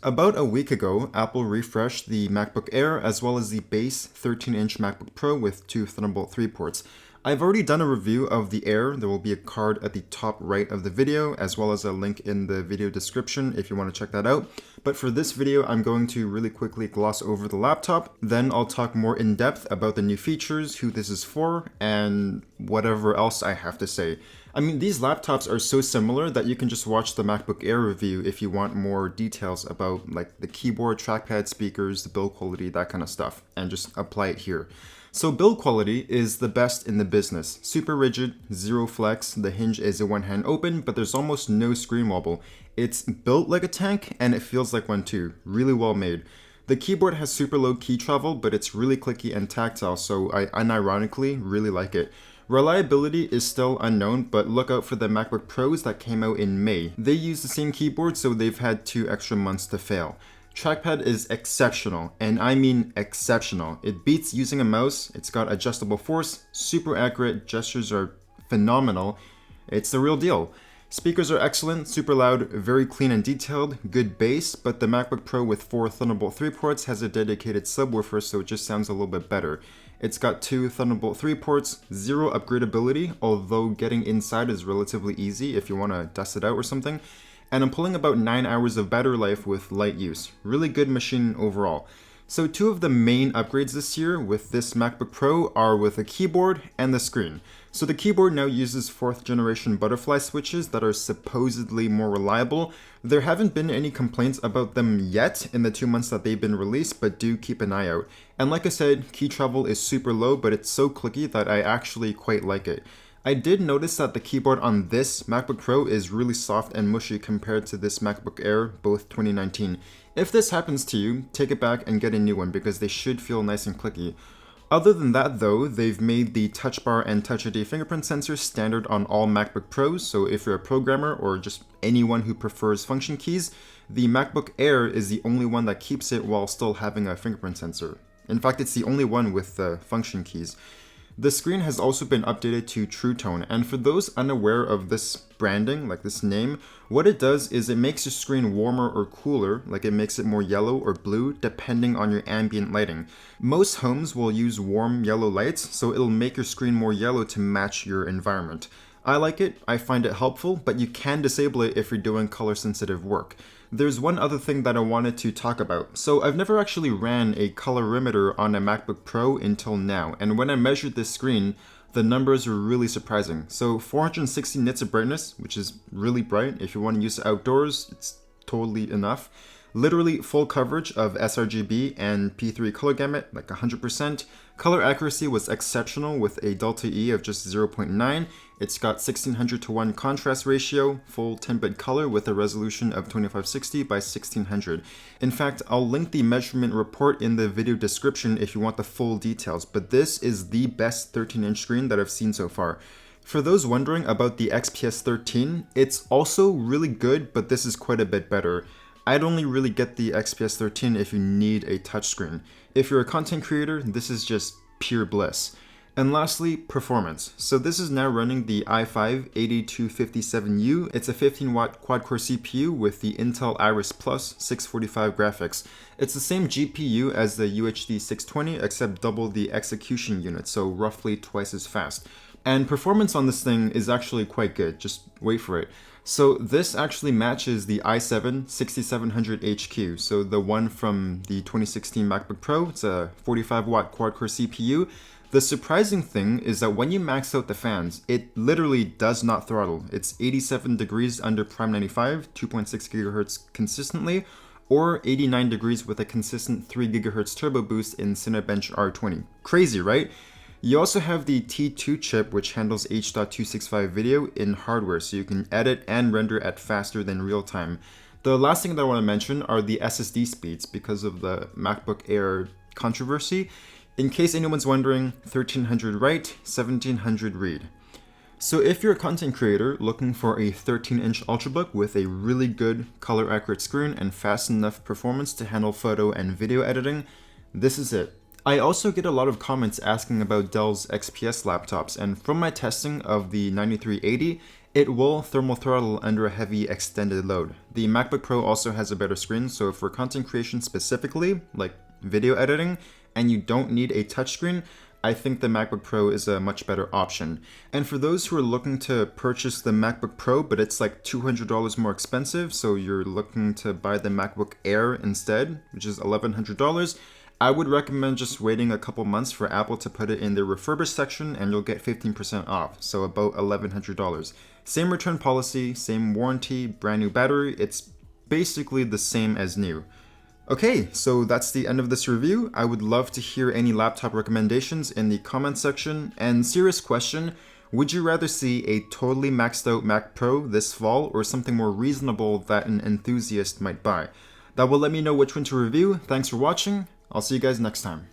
About a week ago, Apple refreshed the MacBook Air as well as the base 13-inch MacBook Pro with two Thunderbolt 3 ports. I've already done a review of the Air. There will be a card at the top right of the video as well as a link in the video description if you want to check that out. But for this video, I'm going to really quickly gloss over the laptop. Then I'll talk more in depth about the new features, who this is for, and whatever else I have to say. I mean, these laptops are so similar that you can just watch the MacBook Air review if you want more details about like the keyboard, trackpad, speakers, the build quality, that kind of stuff, and just apply it here. So build quality is the best in the business. Super rigid, zero flex, the hinge is a one-hand open, but there's almost no screen wobble. It's built like a tank and it feels like one too. Really well made. The keyboard has super low key travel, but it's really clicky and tactile, so I unironically really like it. Reliability is still unknown, but look out for the MacBook Pros that came out in May. They use the same keyboard, so they've had 2 extra months to fail. Trackpad is exceptional, and I mean exceptional. It beats using a mouse, it's got adjustable force, super accurate, gestures are phenomenal. It's the real deal. Speakers are excellent, super loud, very clean and detailed, good bass, but the MacBook Pro with 4 Thunderbolt 3 ports has a dedicated subwoofer, so it just sounds a little bit better. It's got 2 Thunderbolt 3 ports, 0 upgradability, although getting inside is relatively easy if you want to dust it out or something. And I'm pulling about 9 hours of battery life with light use. Really good machine overall. So 2 of the main upgrades this year with this MacBook Pro are with the keyboard and the screen. So the keyboard now uses 4th generation butterfly switches that are supposedly more reliable. There haven't been any complaints about them yet in the 2 months that they've been released, but do keep an eye out. And like I said, key travel is super low, but it's so clicky that I actually quite like it. I did notice that the keyboard on this MacBook Pro is really soft and mushy compared to this MacBook Air, both 2019. If this happens to you, take it back and get a new one because they should feel nice and clicky. Other than that though, they've made the Touch Bar and Touch ID fingerprint sensors standard on all MacBook Pros, so if you're a programmer or just anyone who prefers function keys, the MacBook Air is the only one that keeps it while still having a fingerprint sensor. In fact, it's the only one with the function keys. The screen has also been updated to True Tone, and for those unaware of this branding, like this name, what it does is it makes your screen warmer or cooler, like it makes it more yellow or blue, depending on your ambient lighting. Most homes will use warm yellow lights, so it'll make your screen more yellow to match your environment. I like it, I find it helpful, but you can disable it if you're doing color sensitive work. There's one other thing that I wanted to talk about. So I've never actually ran a colorimeter on a MacBook Pro until now, and when I measured this screen, the numbers were really surprising. So 460 nits of brightness, which is really bright. If you want to use it outdoors, it's totally enough. Literally full coverage of sRGB and P3 color gamut, like 100%. Color accuracy was exceptional with a delta E of just 0.9. It's got 1600 to 1 contrast ratio, full 10-bit color with a resolution of 2560 by 1600. In fact, I'll link the measurement report in the video description if you want the full details, but this is the best 13-inch screen that I've seen so far. For those wondering about the XPS 13, it's also really good, but this is quite a bit better. I'd only really get the XPS 13 if you need a touchscreen. If you're a content creator, this is just pure bliss. And lastly, performance. So this is now running the i5-8257U. It's a 15-watt quad-core CPU with the Intel Iris Plus 645 graphics. It's the same GPU as the UHD 620, except double the execution unit, so roughly twice as fast. And performance on this thing is actually quite good, just wait for it. So this actually matches the i7-6700HQ, so the one from the 2016 MacBook Pro. It's a 45-watt quad-core CPU. The surprising thing is that when you max out the fans, it literally does not throttle. It's 87 degrees under Prime 95, 2.6 GHz consistently, or 89 degrees with a consistent 3 GHz turbo boost in Cinebench R20. Crazy, right? You also have the T2 chip, which handles H.265 video in hardware, so you can edit and render at faster than real time. The last thing that I want to mention are the SSD speeds because of the MacBook Air controversy. In case anyone's wondering, 1300 write, 1700 read. So if you're a content creator looking for a 13-inch Ultrabook with a really good color accurate screen and fast enough performance to handle photo and video editing, this is it. I also get a lot of comments asking about Dell's XPS laptops, and from my testing of the 9380, It will thermal throttle under a heavy extended load. The MacBook Pro also has a better screen, so for content creation specifically, like video editing, and you don't need a touchscreen, I think the MacBook Pro is a much better option. And for those who are looking to purchase the MacBook Pro, but it's like $200 more expensive, so you're looking to buy the MacBook Air instead, which is $1,100, I would recommend just waiting a couple months for Apple to put it in their refurbished section and you'll get 15% off, so about $1,100. Same return policy, same warranty, brand new battery, it's basically the same as new. Okay, so that's the end of this review. I would love to hear any laptop recommendations in the comments section. And serious question, would you rather see a totally maxed out Mac Pro this fall or something more reasonable that an enthusiast might buy? That will let me know which one to review. Thanks for watching. I'll see you guys next time.